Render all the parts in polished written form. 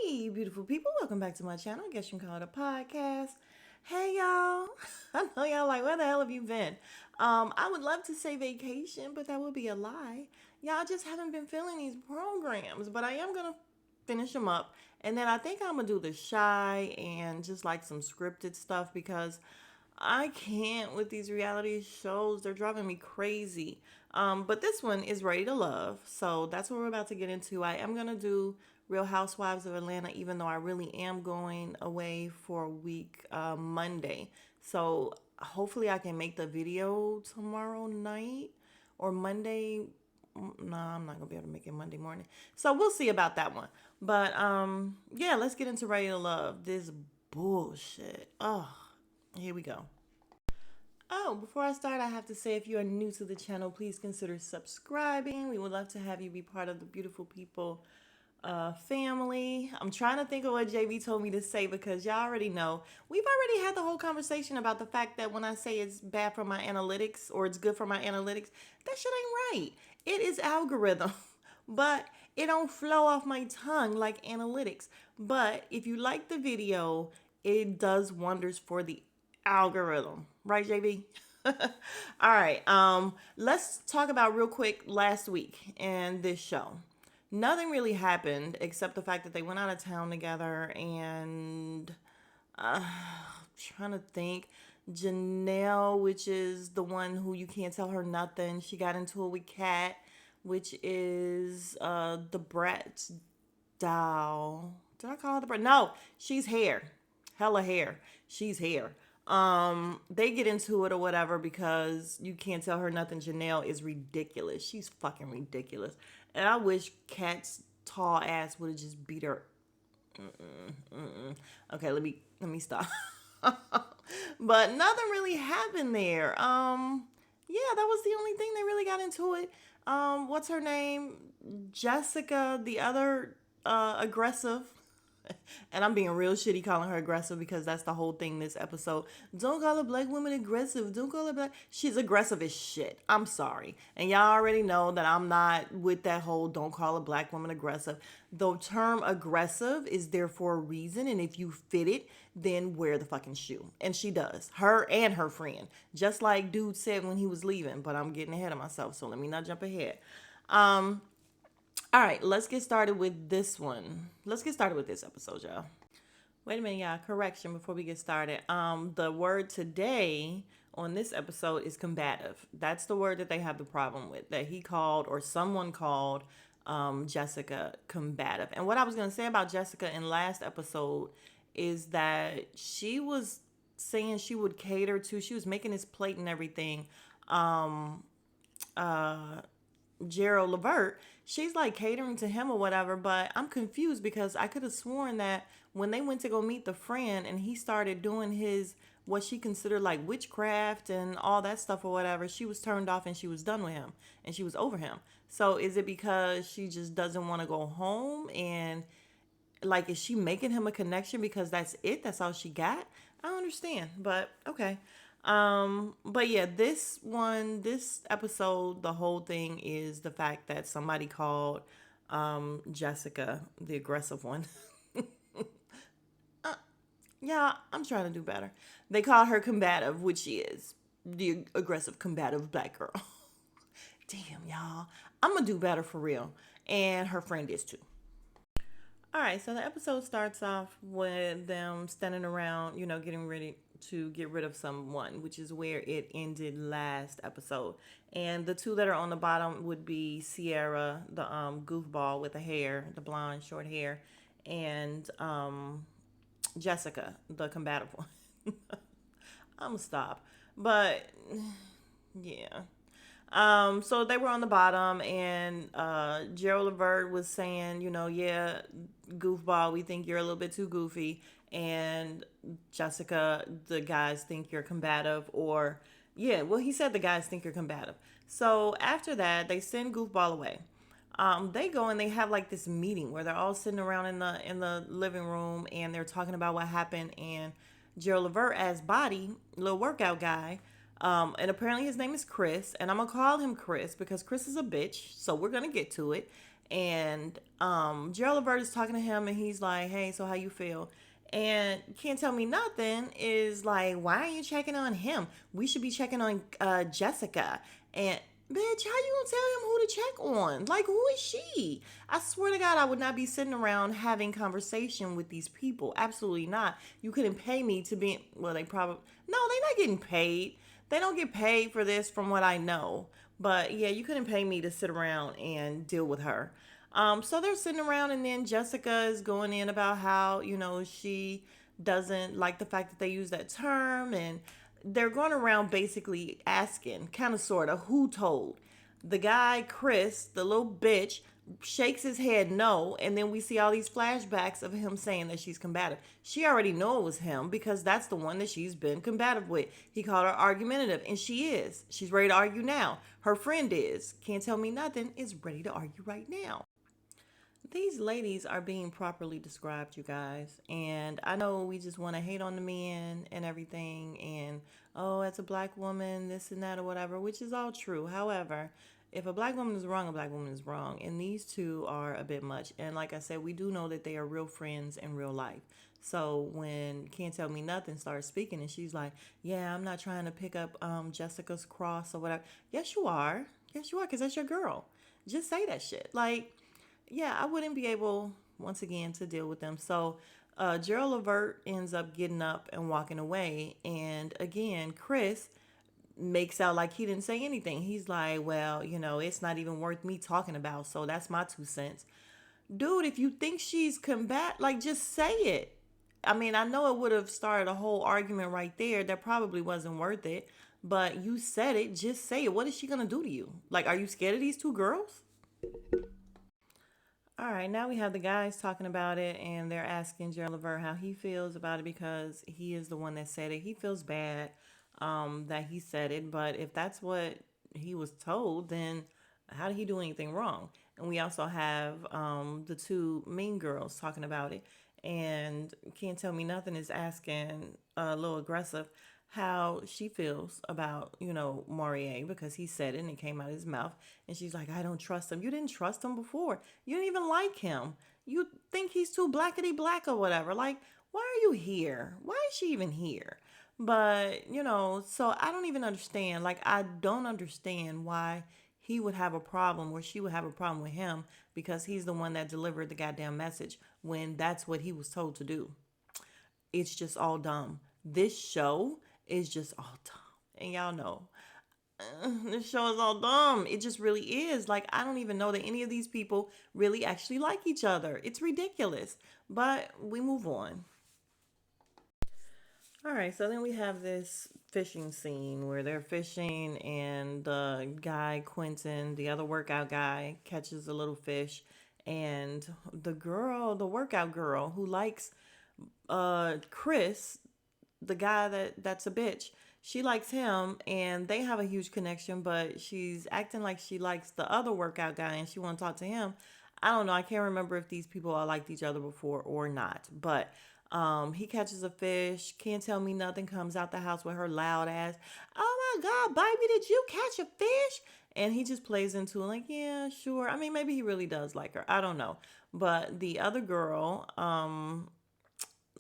Hey, beautiful people, welcome back to my channel. I guess you can call it a podcast. Hey, y'all. I know y'all like, where the hell have you been? I would love to say vacation, but that would be a lie. Y'all just haven't been feeling these programs, but I am going to finish them up. And then I think I'm going to do the shy and just like some scripted stuff because I can't with these reality shows. They're driving me crazy. But this one is Ready to Love. So that's what we're about to get into. I am going to do Real Housewives of Atlanta, even though I really am going away for a week Monday. So hopefully I can make the video tomorrow night or Monday. No, I'm not gonna be able to make it Monday morning. So we'll see about that one. But yeah, let's get into Ready to Love. This bullshit. Oh, here we go. Oh, before I start, I have to say if you are new to the channel, please consider subscribing. We would love to have you be part of the beautiful people family. I'm trying to think of what JB told me to say because y'all already know. We've already had the whole conversation about the fact that when I say it's bad for my analytics or it's good for my analytics, that shit ain't right. It is algorithm, but it don't flow off my tongue like analytics. But if you like the video, it does wonders for the algorithm. Right, JB? All right. Let's talk about real quick last week and this show. Nothing really happened except the fact that they went out of town together and trying to think. Janelle, which is the one who you can't tell her nothing. She got into it with Kat, which is the Brat's doll. Did I call her the Brat? No, she's hair. Hella hair. She's hair. They get into it or whatever because you can't tell her nothing. Janelle is ridiculous. She's fucking ridiculous. And I wish Kat's tall ass would have just beat her. Okay, let me stop. But nothing really happened there. Yeah, that was the only thing they really got into it. What's her name? Jessica, the other aggressive. And I'm being real shitty calling her aggressive because that's the whole thing this episode. Don't call a black woman aggressive. Don't call her black. She's aggressive as shit. I'm sorry. And y'all already know that I'm not with that whole don't call a black woman aggressive. The term aggressive is there for a reason. And if you fit it, then wear the fucking shoe. And she does. Her and her friend. Just like dude said when he was leaving. But I'm getting ahead of myself. So let me not jump ahead. All right, let's get started with this one. Let's get started with this episode, y'all. Wait a minute, y'all. Correction before we get started. The word today on this episode is combative. That's the word that they have the problem with. That he called or someone called Jessica combative. And what I was going to say about Jessica in last episode is that she was saying she would cater to, she was making his plate and everything. Gerald Levert, she's like catering to him or whatever, but I'm confused because I could have sworn that when they went to go meet the friend and he started doing his what she considered like witchcraft and all that stuff or whatever, she was turned off and she was done with him and she was over him. So is it because she just doesn't want to go home and like is she making him a connection because that's it? That's all she got? I don't understand, but okay. But yeah, this episode, the whole thing is the fact that somebody called Jessica, the aggressive one. Yeah, I'm trying to do better. They called her combative, which she is. The aggressive, combative black girl. Damn, y'all. I'm gonna do better for real. And her friend is too. All right, so the episode starts off with them standing around, getting ready to get rid of someone, which is where it ended last episode. And the two that are on the bottom would be Sierra, the goofball with the hair, the blonde short hair, and Jessica, the combative one. I'm gonna stop. But yeah. So they were on the bottom, and Gerald Levert was saying, yeah, goofball, we think you're a little bit too goofy, and Jessica, the guys think you're combative, or yeah, well, he said the guys think you're combative. So after that, they send goofball away. They go and they have like this meeting where they're all sitting around in the living room and they're talking about what happened. And Gerald Levert as Body, little workout guy, and apparently his name is Chris, and I'm gonna call him Chris because Chris is a bitch. So we're gonna get to it. And Gerald Levert is talking to him, and he's like, "Hey, so how you feel?" And Can't Tell Me Nothing is like, "Why are you checking on him? We should be checking on Jessica." And bitch, how you gonna tell him who to check on? Like, who is she? I swear to God, I would not be sitting around having conversation with these people. Absolutely not. You couldn't pay me to be. Well, they probably no, they're not getting paid. They don't get paid for this, from what I know. But yeah, you couldn't pay me to sit around and deal with her. So they're sitting around, and then Jessica is going in about how, she doesn't like the fact that they use that term. And they're going around basically asking, kind of sort of, who told. The guy, Chris, the little bitch, shakes his head no, and then we see all these flashbacks of him saying that she's combative. She already knew it was him because that's the one that she's been combative with. He called her argumentative, and she is. She's ready to argue now. Her friend is. Can't Tell Me Nothing is ready to argue right now. These ladies are being properly described, you guys. And I know we just want to hate on the men and everything. And, oh, as a black woman, this and that or whatever, which is all true. However, if a black woman is wrong, a black woman is wrong. And these two are a bit much. And like I said, we do know that they are real friends in real life. So when Can't Tell Me Nothing starts speaking, and she's like, "Yeah, I'm not trying to pick up Jessica's cross or whatever." Yes, you are. Yes, you are, because that's your girl. Just say that shit. Like, yeah, I wouldn't be able, once again, to deal with them. So Gerald Levert ends up getting up and walking away. And again, Chris makes out like he didn't say anything. He's like, "Well, it's not even worth me talking about. So that's my 2 cents." Dude, if you think she's like, just say it. I mean, I know it would have started a whole argument right there that probably wasn't worth it. But you said it, just say it. What is she going to do to you? Like, are you scared of these two girls? All right, now we have the guys talking about it, and they're asking Gerald Levert how he feels about it because he is the one that said it. He feels bad that he said it, but if that's what he was told, then how did he do anything wrong? And we also have the two mean girls talking about it, and Can't Tell Me Nothing is asking a little aggressive how she feels about, Maurier because he said it and it came out of his mouth. And she's like, "I don't trust him." You didn't trust him before. You didn't even like him. You think he's too blackety black or whatever. Like, why are you here? Why is she even here? But, so I don't even understand. Like, I don't understand why he would have a problem or she would have a problem with him because he's the one that delivered the goddamn message when that's what he was told to do. It's just all dumb. This show is just all dumb. And y'all know, this show is all dumb. It just really is. Like, I don't even know that any of these people really actually like each other. It's ridiculous. But we move on. All right, so then we have this fishing scene where they're fishing, and the guy, Quentin, the other workout guy, catches a little fish. And the girl, the workout girl who likes Chris, the guy that's a bitch, she likes him, and they have a huge connection, but she's acting like she likes the other workout guy and she want to talk to him. I don't know, I can't remember if these people all liked each other before or not. But he catches a fish. Can't Tell Me Nothing comes out the house with her loud ass, "Oh my god, baby, did you catch a fish?" And he just plays into it like, "Yeah, sure." I mean, maybe he really does like her, I don't know. But the other girl,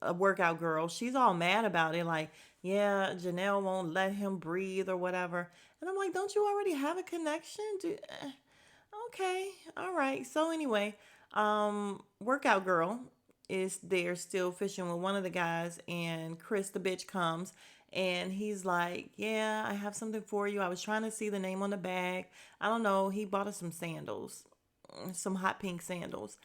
a workout girl, she's all mad about it. Like, "Yeah, Janelle won't let him breathe or whatever." And I'm like, "Don't you already have a connection? Okay, all right." So anyway, workout girl is there still fishing with one of the guys, and Chris, the bitch, comes. And he's like, "Yeah, I have something for you. I was trying to see the name on the bag. I don't know." He bought us some sandals, some hot pink sandals.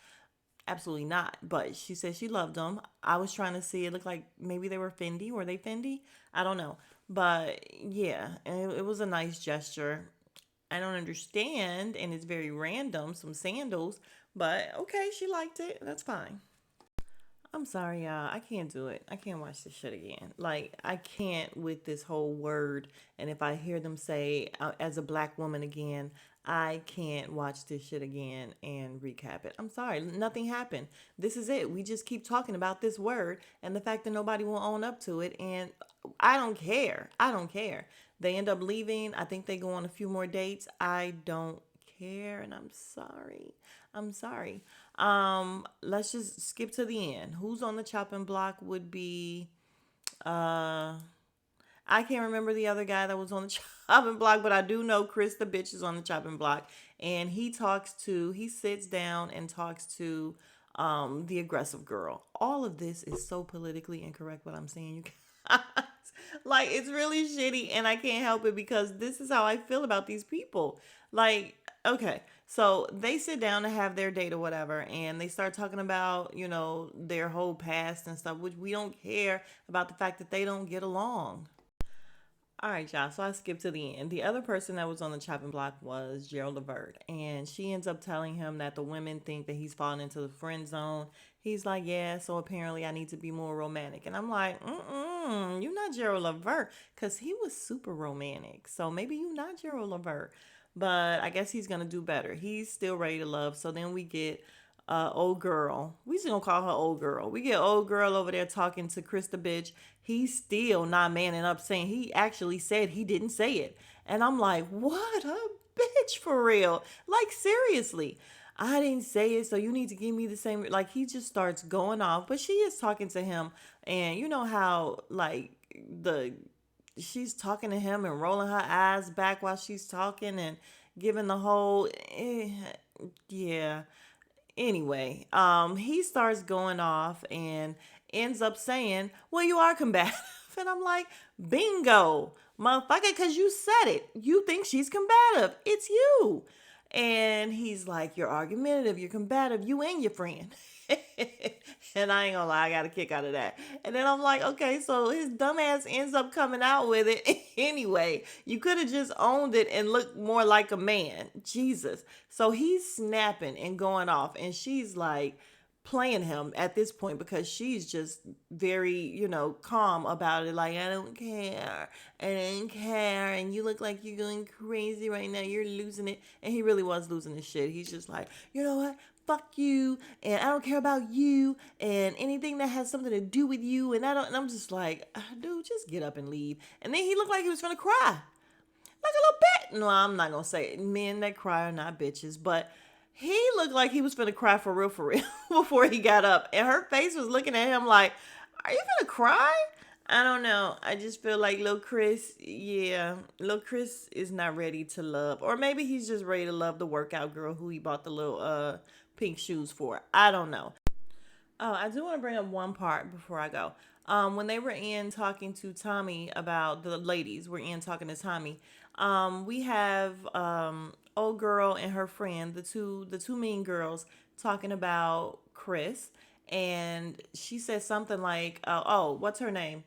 Absolutely not. But she said she loved them. I was trying to see. It looked like maybe they were Fendi. Were they Fendi? I don't know. But yeah, and it was a nice gesture. I don't understand, and it's very random. Some sandals, but okay, she liked it. That's fine. I'm sorry, y'all. I can't do it. I can't watch this shit again. Like, I can't with this whole word. And if I hear them say, as a black woman again, I can't watch this shit again and recap it. I'm sorry. Nothing happened. This is it. We just keep talking about this word and the fact that nobody will own up to it. And I don't care. I don't care. They end up leaving. I think they go on a few more dates. I don't care, and I'm sorry. I'm sorry. Let's just skip to the end. Who's on the chopping block would be uh I can't remember the other guy that was on the chopping block, but I do know Chris the bitch is on the chopping block, and he sits down and talks to the aggressive girl. All of this is so politically incorrect what I'm saying, you guys. Like it's really shitty, and I can't help it because this is how I feel about these people. Like, okay, so they sit down to have their date or whatever, and they start talking about, their whole past and stuff, which we don't care about the fact that they don't get along. All right, y'all. So I skipped to the end. The other person that was on the chopping block was Gerald Levert, and she ends up telling him that the women think that he's fallen into the friend zone. He's like, yeah, so apparently I need to be more romantic. And I'm like, you're not Gerald Levert, because he was super romantic. So maybe you're not Gerald Levert. But I guess he's going to do better. He's still ready to love. So then we get old girl. We just gonna call her old girl. We get old girl over there talking to Krista bitch. He's still not manning up, saying he actually said he didn't say it. And I'm like, what a bitch for real. Like seriously. I didn't say it, so you need to give me the same. Like he just starts going off, but she is talking to him, and you know how like the she's talking to him and rolling her eyes back while she's talking and giving the whole yeah. Anyway, he starts going off and ends up saying, well, you are combative. And I'm like, bingo, motherfucker, because you said it. You think she's combative. It's you. And he's like, you're argumentative, you're combative, you and your friend. And I ain't gonna lie, I got a kick out of that. And then I'm like, okay, so his dumbass ends up coming out with it anyway. You could have just owned it and looked more like a man. Jesus. So he's snapping and going off, and she's like playing him at this point because she's just very, calm about it. Like, I don't care. I don't care. And you look like you're going crazy right now. You're losing it. And he really was losing his shit. He's just like, you know what? Fuck you. And I don't care about you. And anything that has something to do with you. And I'm just like, dude, just get up and leave. And then he looked like he was going to cry like a little bit. No, I'm not gonna say it. Men that cry are not bitches, but he looked like he was gonna cry for real, before he got up, and her face was looking at him like, "Are you gonna cry?" I don't know. I just feel like Lil Chris, yeah, Lil Chris is not ready to love, or maybe he's just ready to love the workout girl who he bought the little pink shoes for. I don't know. Oh, I do want to bring up one part before I go. When they were in talking to Tommy about the ladies, were in talking to Tommy. We have old girl and her friend, the two mean girls, talking about Chris, and she said something like, "Oh, what's her name?"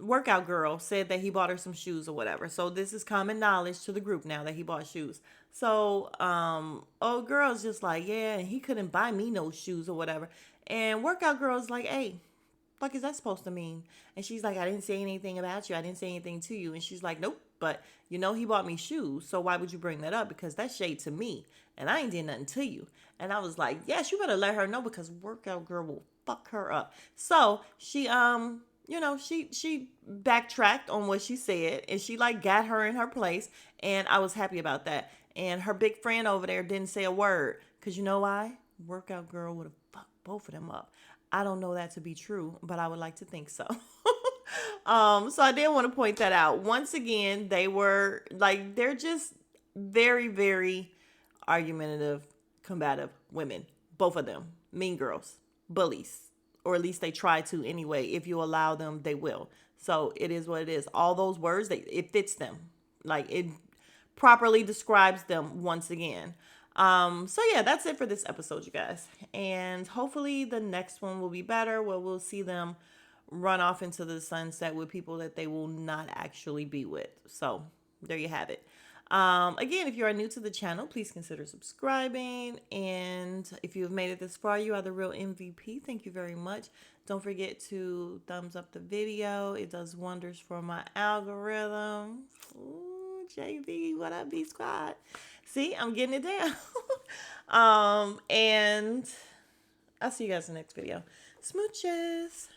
Workout girl said that he bought her some shoes or whatever. So this is common knowledge to the group now that he bought shoes. So old girl's just like, yeah, and he couldn't buy me no shoes or whatever. And workout girl's like, hey, fuck is that supposed to mean? And she's like, I didn't say anything about you. I didn't say anything to you. And she's like, nope, but he bought me shoes. So why would you bring that up? Because that's shade to me. And I ain't did nothing to you. And I was like, yes, you better let her know because workout girl will fuck her up. So she backtracked on what she said and she like got her in her place. And I was happy about that. And her big friend over there didn't say a word. Because you know why? Workout girl would have fucked both of them up. I don't know that to be true, but I would like to think so. So I did want to point that out. Once again, they were like, they're just very, very argumentative, combative women. Both of them. Mean girls, bullies, or at least they try to anyway. If you allow them, they will. So it is what it is. All those words, it fits them. Like it properly describes them once again. So yeah, that's it for this episode, you guys. And hopefully the next one will be better where we'll see them run off into the sunset with people that they will not actually be with. So there you have it. Again, if you are new to the channel, please consider subscribing. And if you have made it this far, you are the real MVP. Thank you very much. Don't forget to thumbs up the video. It does wonders for my algorithm. Ooh, JV, what up, B Squad? See, I'm getting it down. And I'll see you guys in the next video. Smooches.